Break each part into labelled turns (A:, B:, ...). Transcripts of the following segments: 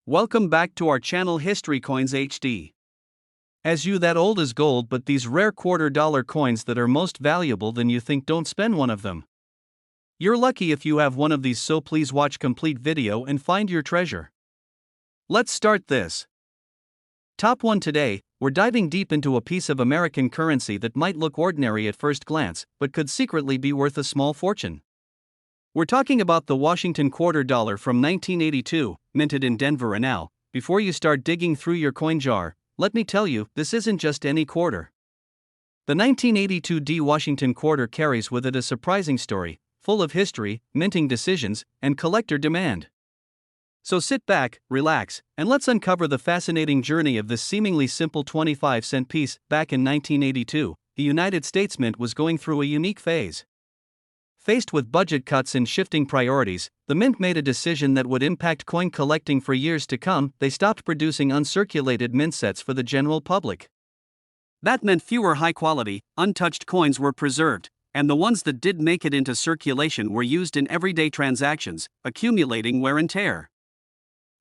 A: Welcome back to our channel History Coins HD. As you that old is gold, but these rare $quarter coins that are most valuable than you think, don't spend one of them. You're lucky if you have one of these, so please watch complete video and find your treasure. Let's start this. Top 1 today, we're diving deep into a piece of American currency that might look ordinary at first glance, but could secretly be worth a small fortune. We're talking about the Washington $quarter from 1982, minted in Denver. And now, before you start digging through your coin jar, let me tell you, this isn't just any quarter. The 1982 Washington quarter carries with it a surprising story, full of history, minting decisions, and collector demand. So sit back, relax, and let's uncover the fascinating journey of this seemingly simple 25-cent piece. Back in 1982, the United States Mint was going through a unique phase. Faced with budget cuts and shifting priorities, the Mint made a decision that would impact coin collecting for years to come. They stopped producing uncirculated mint sets for the general public. That meant fewer high-quality, untouched coins were preserved, and the ones that did make it into circulation were used in everyday transactions, accumulating wear and tear.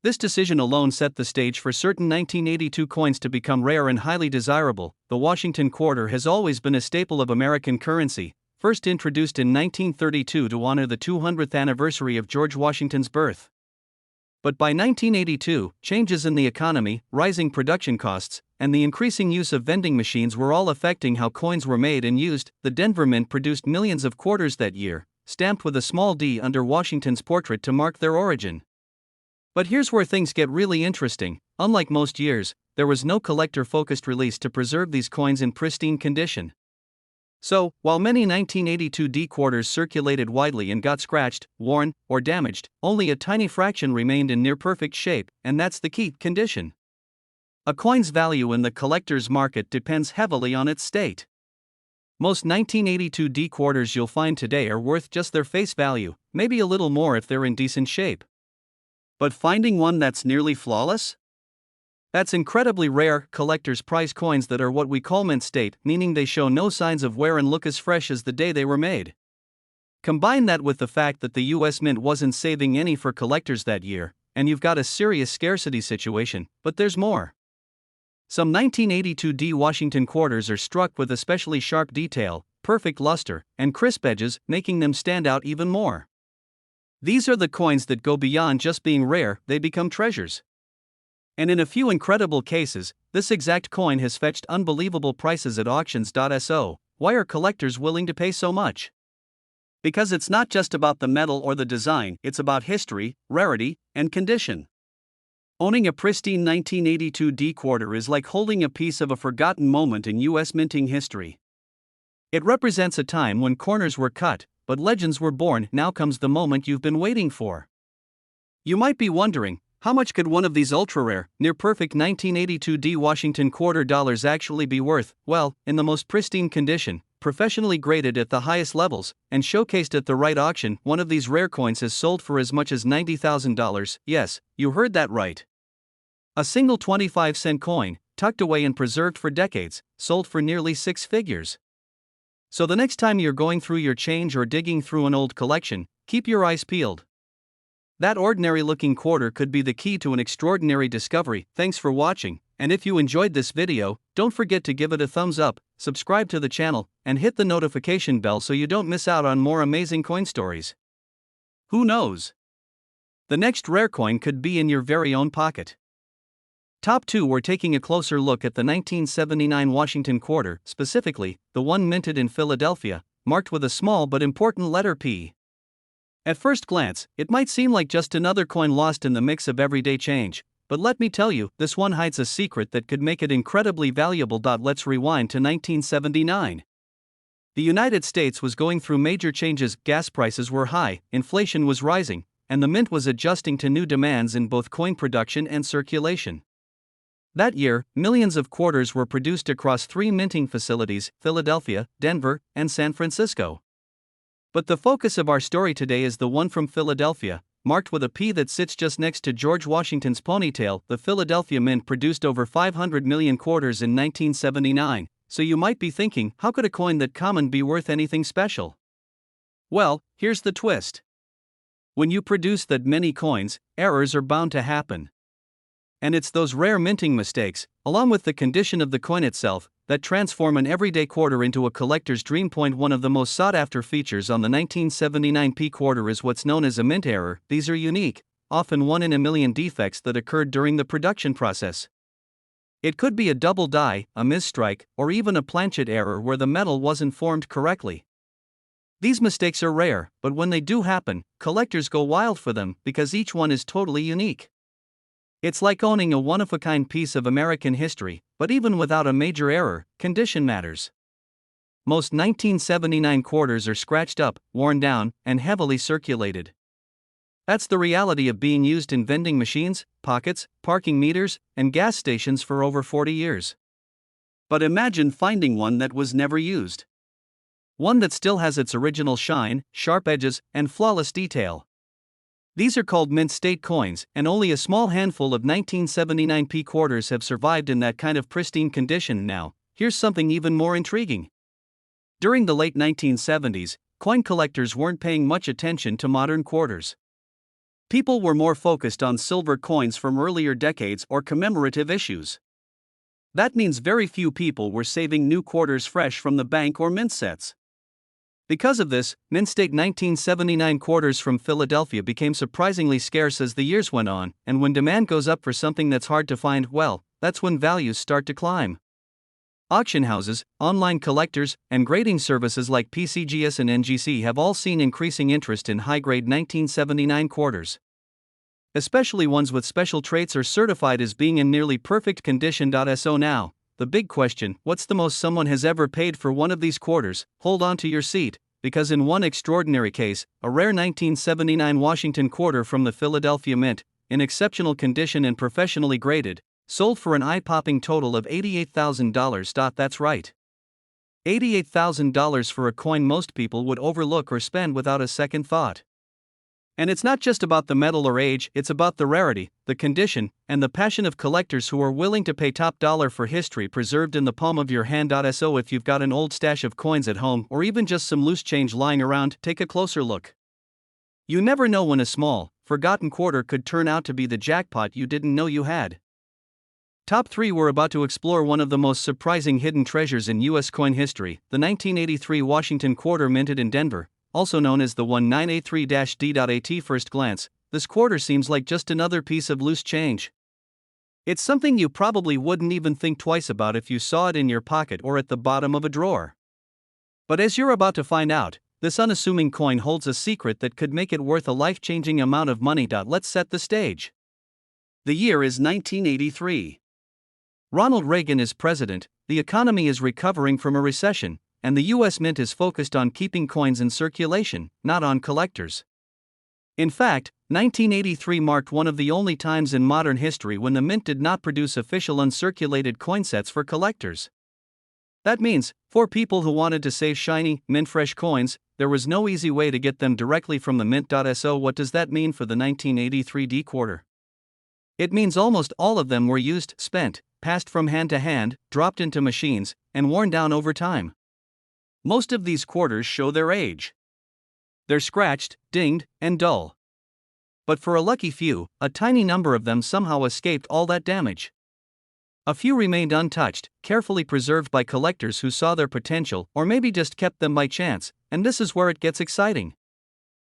A: This decision alone set the stage for certain 1982 coins to become rare and highly desirable. The Washington quarter has always been a staple of American currency, first introduced in 1932 to honor the 200th anniversary of George Washington's birth. But by 1982, changes in the economy, rising production costs, and the increasing use of vending machines were all affecting how coins were made and used. The Denver Mint produced millions of quarters that year, stamped with a small d under Washington's portrait to mark their origin. But here's where things get really interesting. Unlike most years, there was no collector-focused release to preserve these coins in pristine condition. So, while many 1982 quarters circulated widely and got scratched, worn, or damaged, only a tiny fraction remained in near-perfect shape, and that's the key: condition. A coin's value in the collector's market depends heavily on its state. Most 1982 quarters you'll find today are worth just their face value, maybe a little more if they're in decent shape. But finding one that's nearly flawless? That's incredibly rare. Collectors prize coins that are what we call mint state, meaning they show no signs of wear and look as fresh as the day they were made. Combine that with the fact that the US Mint wasn't saving any for collectors that year, and you've got a serious scarcity situation. But there's more. Some 1982 Washington quarters are struck with especially sharp detail, perfect luster, and crisp edges, making them stand out even more. These are the coins that go beyond just being rare, they become treasures. And in a few incredible cases, this exact coin has fetched unbelievable prices at auctions.so. Why are collectors willing to pay so much? Because it's not just about the metal or the design, it's about history, rarity, and condition. Owning a pristine 1982 quarter is like holding a piece of a forgotten moment in US minting history. It represents a time when corners were cut, but legends were born. Now comes the moment you've been waiting for. You might be wondering, how much could one of these ultra-rare, near-perfect 1982 Washington quarter dollars actually be worth? Well, in the most pristine condition, professionally graded at the highest levels, and showcased at the right auction, one of these rare coins has sold for as much as $90,000. Yes, you heard that right. A single 25-cent coin, tucked away and preserved for decades, sold for nearly six figures. So the next time you're going through your change or digging through an old collection, keep your eyes peeled. That ordinary-looking quarter could be the key to an extraordinary discovery. Thanks for watching, and if you enjoyed this video, don't forget to give it a thumbs up, subscribe to the channel, and hit the notification bell so you don't miss out on more amazing coin stories. Who knows? The next rare coin could be in your very own pocket. Top 2, we're taking a closer look at the 1979 Washington quarter, specifically, the one minted in Philadelphia, marked with a small but important letter P. At first glance, it might seem like just another coin lost in the mix of everyday change, but let me tell you, this one hides a secret that could make it incredibly valuable. Let's rewind to 1979. The United States was going through major changes. Gas prices were high, inflation was rising, and the mint was adjusting to new demands in both coin production and circulation. That year, millions of quarters were produced across 3 minting facilities: Philadelphia, Denver, and San Francisco. But the focus of our story today is the one from Philadelphia, marked with a P that sits just next to George Washington's ponytail. The Philadelphia Mint produced over 500 million quarters in 1979, so you might be thinking, how could a coin that common be worth anything special? Well, here's the twist. When you produce that many coins, errors are bound to happen. And it's those rare minting mistakes, along with the condition of the coin itself, that transform an everyday quarter into a collector's dream. One of the most sought-after features on the 1979 P quarter is what's known as a mint error. These are unique, often one-in-a-million defects that occurred during the production process. It could be a double die, a misstrike, or even a planchet error where the metal wasn't formed correctly. These mistakes are rare, but when they do happen, collectors go wild for them because each one is totally unique. It's like owning a one-of-a-kind piece of American history, but even without a major error, condition matters. Most 1979 quarters are scratched up, worn down, and heavily circulated. That's the reality of being used in vending machines, pockets, parking meters, and gas stations for over 40 years. But imagine finding one that was never used. One that still has its original shine, sharp edges, and flawless detail. These are called mint state coins, and only a small handful of 1979 P quarters have survived in that kind of pristine condition. Now, here's something even more intriguing. During the late 1970s, coin collectors weren't paying much attention to modern quarters. People were more focused on silver coins from earlier decades or commemorative issues. That means very few people were saving new quarters fresh from the bank or mint sets. Because of this, mint state 1979 quarters from Philadelphia became surprisingly scarce as the years went on, and when demand goes up for something that's hard to find, well, that's when values start to climb. Auction houses, online collectors, and grading services like PCGS and NGC have all seen increasing interest in high-grade 1979 quarters. Especially ones with special traits or certified as being in nearly perfect condition. So now, the big question: what's the most someone has ever paid for one of these quarters? Hold on to your seat, because in one extraordinary case, a rare 1979 Washington quarter from the Philadelphia Mint, in exceptional condition and professionally graded, sold for an eye-popping total of $88,000. That's right. $88,000 for a coin most people would overlook or spend without a second thought. And it's not just about the metal or age, it's about the rarity, the condition, and the passion of collectors who are willing to pay top dollar for history preserved in the palm of your hand. So if you've got an old stash of coins at home or even just some loose change lying around, take a closer look. You never know when a small, forgotten quarter could turn out to be the jackpot you didn't know you had. Top 3. We're about to explore one of the most surprising hidden treasures in U.S. coin history, the 1983 Washington quarter minted in Denver, also known as the 1983-D. At first glance, this quarter seems like just another piece of loose change. It's something you probably wouldn't even think twice about if you saw it in your pocket or at the bottom of a drawer. But as you're about to find out, this unassuming coin holds a secret that could make it worth a life-changing amount of money. Let's set the stage. The year is 1983. Ronald Reagan is president, the economy is recovering from a recession, and the U.S. Mint is focused on keeping coins in circulation, not on collectors. In fact, 1983 marked one of the only times in modern history when the Mint did not produce official uncirculated coin sets for collectors. That means, for people who wanted to save shiny, mint-fresh coins, there was no easy way to get them directly from the Mint. So what does that mean for the 1983 D quarter? It means almost all of them were used, spent, passed from hand to hand, dropped into machines, and worn down over time. Most of these quarters show their age. They're scratched, dinged, and dull. But for a lucky few, a tiny number of them somehow escaped all that damage. A few remained untouched, carefully preserved by collectors who saw their potential or maybe just kept them by chance, and this is where it gets exciting.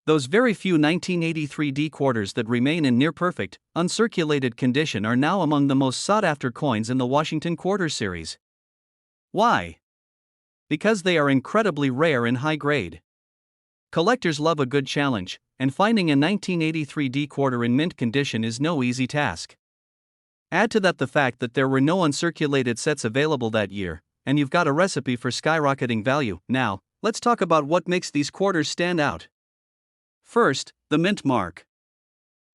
A: Those very few 1983 D quarters that remain in near-perfect, uncirculated condition are now among the most sought-after coins in the Washington Quarter series. Why? Because they are incredibly rare and high grade. Collectors love a good challenge, and finding a 1983 D quarter in mint condition is no easy task. Add to that the fact that there were no uncirculated sets available that year, and you've got a recipe for skyrocketing value. Now, let's talk about what makes these quarters stand out. First, the mint mark.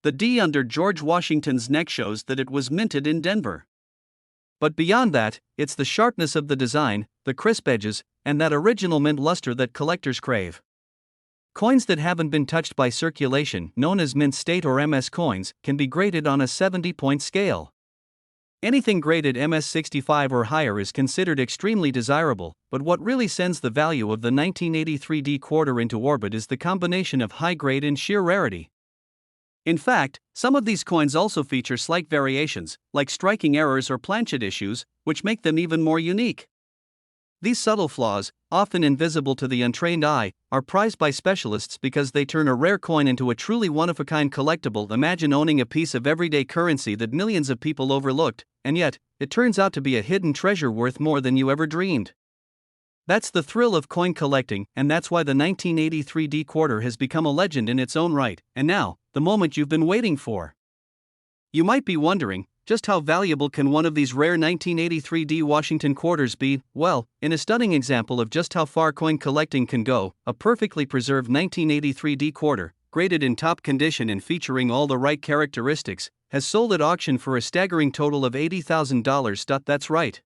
A: The D under George Washington's neck shows that it was minted in Denver. But beyond that, it's the sharpness of the design, the crisp edges, and that original mint luster that collectors crave. Coins that haven't been touched by circulation, known as mint state or MS coins, can be graded on a 70-point scale. Anything graded MS 65 or higher is considered extremely desirable, but what really sends the value of the 1983 D quarter into orbit is the combination of high grade and sheer rarity. In fact, some of these coins also feature slight variations, like striking errors or planchet issues, which make them even more unique. These subtle flaws, often invisible to the untrained eye, are prized by specialists because they turn a rare coin into a truly one-of-a-kind collectible. Imagine owning a piece of everyday currency that millions of people overlooked, and yet, it turns out to be a hidden treasure worth more than you ever dreamed. That's the thrill of coin collecting, and that's why the 1983 D quarter has become a legend in its own right. And now, the moment you've been waiting for. You might be wondering, just how valuable can one of these rare 1983 D Washington quarters be? Well, in a stunning example of just how far coin collecting can go, a perfectly preserved 1983 D quarter, graded in top condition and featuring all the right characteristics, has sold at auction for a staggering total of $80,000. That's right,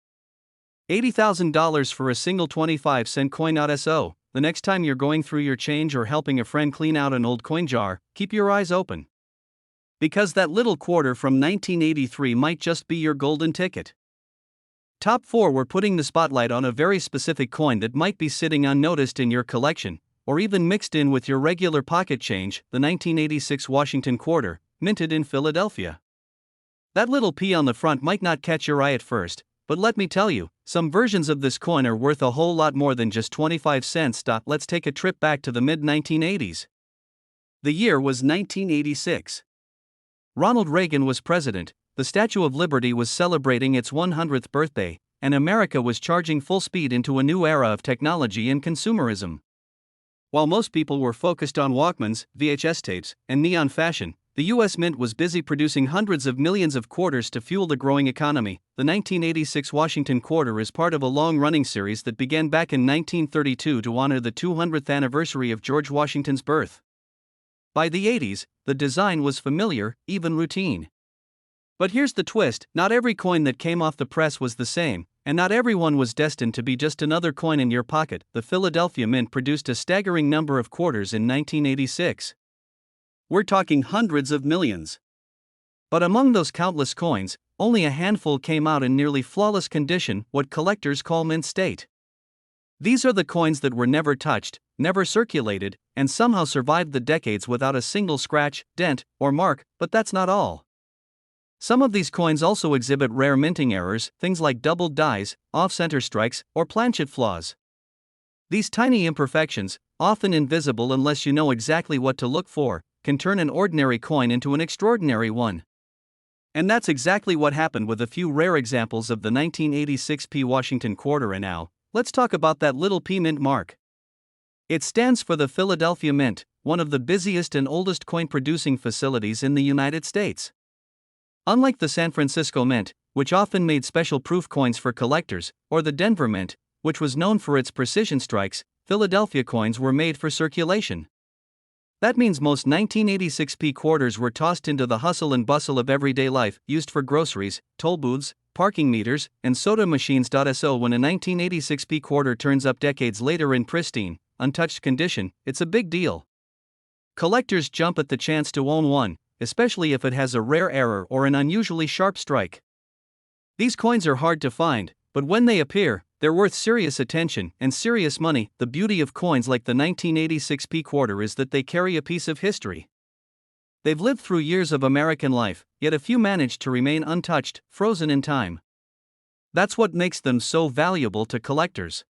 A: $80,000 for a single 25-cent coin. So, the next time you're going through your change or helping a friend clean out an old coin jar, keep your eyes open. Because that little quarter from 1983 might just be your golden ticket. Top 4, we're putting the spotlight on a very specific coin that might be sitting unnoticed in your collection, or even mixed in with your regular pocket change, the 1986 Washington quarter, minted in Philadelphia. That little P on the front might not catch your eye at first, but let me tell you, some versions of this coin are worth a whole lot more than just 25 cents. Let's take a trip back to the mid-1980s. The year was 1986. Ronald Reagan was president, the Statue of Liberty was celebrating its 100th birthday, and America was charging full speed into a new era of technology and consumerism. While most people were focused on Walkmans, VHS tapes, and neon fashion, the U.S. Mint was busy producing hundreds of millions of quarters to fuel the growing economy. The 1986 Washington quarter is part of a long-running series that began back in 1932 to honor the 200th anniversary of George Washington's birth. By the 80s, the design was familiar, even routine. But here's the twist: not every coin that came off the press was the same, and not everyone was destined to be just another coin in your pocket. The Philadelphia Mint produced a staggering number of quarters in 1986. We're talking hundreds of millions. But among those countless coins, only a handful came out in nearly flawless condition, what collectors call mint state. These are the coins that were never touched, never circulated, and somehow survived the decades without a single scratch, dent, or mark. But that's not all. Some of these coins also exhibit rare minting errors, things like doubled dies, off-center strikes, or planchet flaws. These tiny imperfections, often invisible unless you know exactly what to look for, can turn an ordinary coin into an extraordinary one. And that's exactly what happened with a few rare examples of the 1986 P Washington quarter. And now, let's talk about that little P mint mark. It stands for the Philadelphia Mint, one of the busiest and oldest coin-producing facilities in the United States. Unlike the San Francisco Mint, which often made special proof coins for collectors, or the Denver Mint, which was known for its precision strikes, Philadelphia coins were made for circulation. That means most 1986 P quarters were tossed into the hustle and bustle of everyday life, used for groceries, toll booths, parking meters, and soda machines. So when a 1986 P quarter turns up decades later in pristine, untouched condition, it's a big deal. Collectors jump at the chance to own one, especially if it has a rare error or an unusually sharp strike. These coins are hard to find, but when they appear, they're worth serious attention and serious money. The beauty of coins like the 1986 P quarter is that they carry a piece of history. They've lived through years of American life, yet a few managed to remain untouched, frozen in time. That's what makes them so valuable to collectors.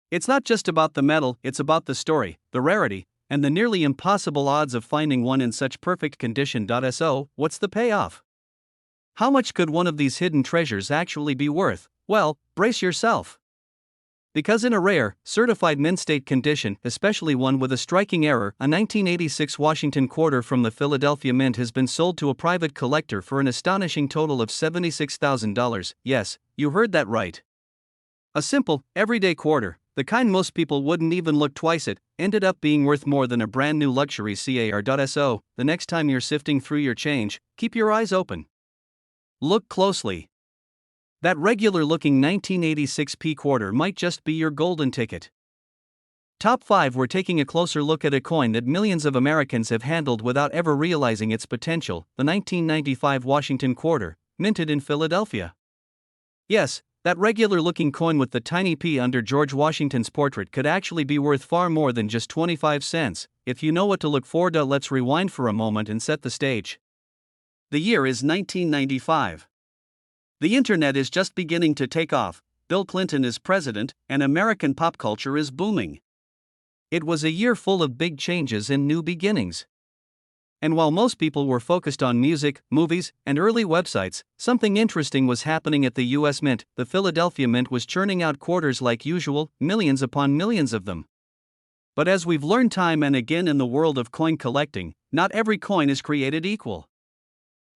A: It's not just about the metal, it's about the story, the rarity, and the nearly impossible odds of finding one in such perfect condition. So, what's the payoff? How much could one of these hidden treasures actually be worth? Well, brace yourself. Because in a rare, certified mint state condition, especially one with a striking error, a 1986 Washington quarter from the Philadelphia Mint has been sold to a private collector for an astonishing total of $76,000. Yes, you heard that right. A simple, everyday quarter, the kind most people wouldn't even look twice at, ended up being worth more than a brand new luxury car. So, the next time you're sifting through your change, keep your eyes open. Look closely. That regular-looking 1986 P quarter might just be your golden ticket. Top 5, we're taking a closer look at a coin that millions of Americans have handled without ever realizing its potential, the 1995 Washington quarter, minted in Philadelphia. Yes, That regular looking coin with the tiny P under George Washington's portrait could actually be worth far more than just 25 cents, if you know what to look for. Let's rewind for a moment and set the stage. The year is 1995. The internet is just beginning to take off, Bill Clinton is president, and American pop culture is booming. It was a year full of big changes and new beginnings. And while most people were focused on music, movies, and early websites, something interesting was happening at the US Mint. The Philadelphia Mint was churning out quarters like usual, millions upon millions of them. But as we've learned time and again in the world of coin collecting, not every coin is created equal.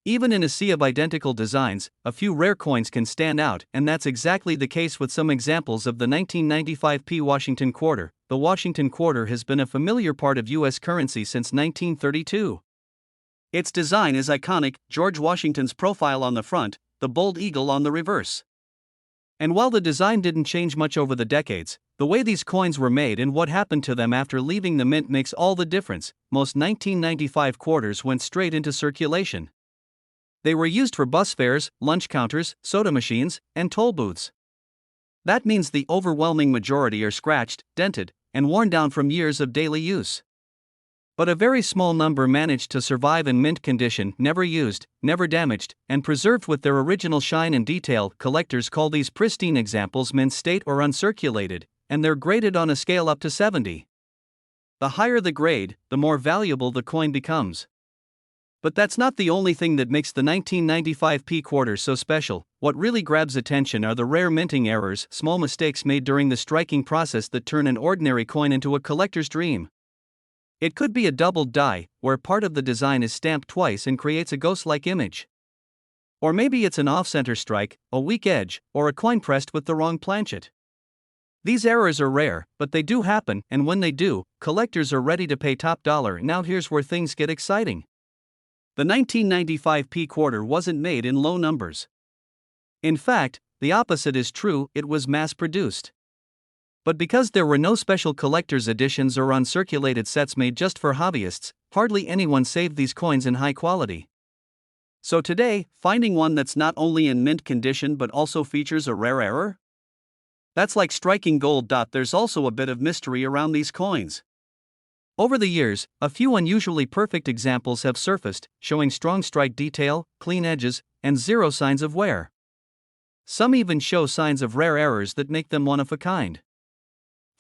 A: Even in a sea of identical designs, a few rare coins can stand out, and that's exactly the case with some examples of the 1995 P Washington quarter. The Washington quarter has been a familiar part of US currency since 1932. Its design is iconic, George Washington's profile on the front, the bold eagle on the reverse. And while the design didn't change much over the decades, the way these coins were made and what happened to them after leaving the mint makes all the difference. Most 1995 quarters went straight into circulation. They were used for bus fares, lunch counters, soda machines, and toll booths. That means the overwhelming majority are scratched, dented, and worn down from years of daily use. But a very small number managed to survive in mint condition, never used, never damaged, and preserved with their original shine and detail. Collectors call these pristine examples mint state or uncirculated, and they're graded on a scale up to 70. The higher the grade, the more valuable the coin becomes. But that's not the only thing that makes the 1995 P quarter so special. What really grabs attention are the rare minting errors, small mistakes made during the striking process that turn an ordinary coin into a collector's dream. It could be a doubled die, where part of the design is stamped twice and creates a ghost-like image. Or maybe it's an off-center strike, a weak edge, or a coin pressed with the wrong planchet. These errors are rare, but they do happen, and when they do, collectors are ready to pay top dollar. Now here's where things get exciting. The 1995 P quarter wasn't made in low numbers. In fact, the opposite is true, it was mass-produced. But because there were no special collector's editions or uncirculated sets made just for hobbyists, hardly anyone saved these coins in high quality. So today, finding one that's not only in mint condition but also features a rare error? That's like striking gold. There's also a bit of mystery around these coins. Over the years, a few unusually perfect examples have surfaced, showing strong strike detail, clean edges, and zero signs of wear. Some even show signs of rare errors that make them one of a kind.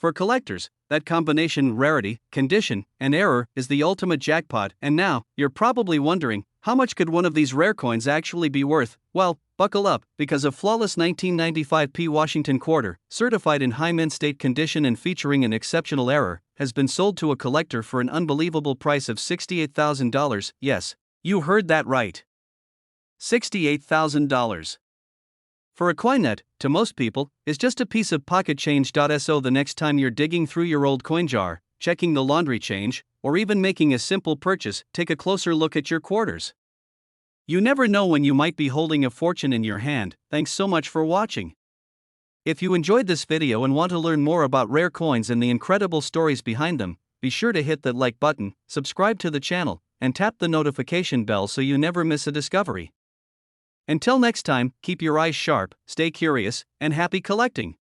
A: For collectors, that combination, rarity, condition, and error, is the ultimate jackpot. And now, you're probably wondering, how much could one of these rare coins actually be worth? Well, buckle up, because a flawless 1995 P Washington quarter, certified in high mint state condition and featuring an exceptional error, has been sold to a collector for an unbelievable price of $68,000. Yes, you heard that right. $68,000. For a coin that, to most people, is just a piece of pocket change. So the next time you're digging through your old coin jar, checking the laundry change, or even making a simple purchase, take a closer look at your quarters. You never know when you might be holding a fortune in your hand. Thanks so much for watching. If you enjoyed this video and want to learn more about rare coins and the incredible stories behind them, be sure to hit that like button, subscribe to the channel, and tap the notification bell so you never miss a discovery. Until next time, keep your eyes sharp, stay curious, and happy collecting.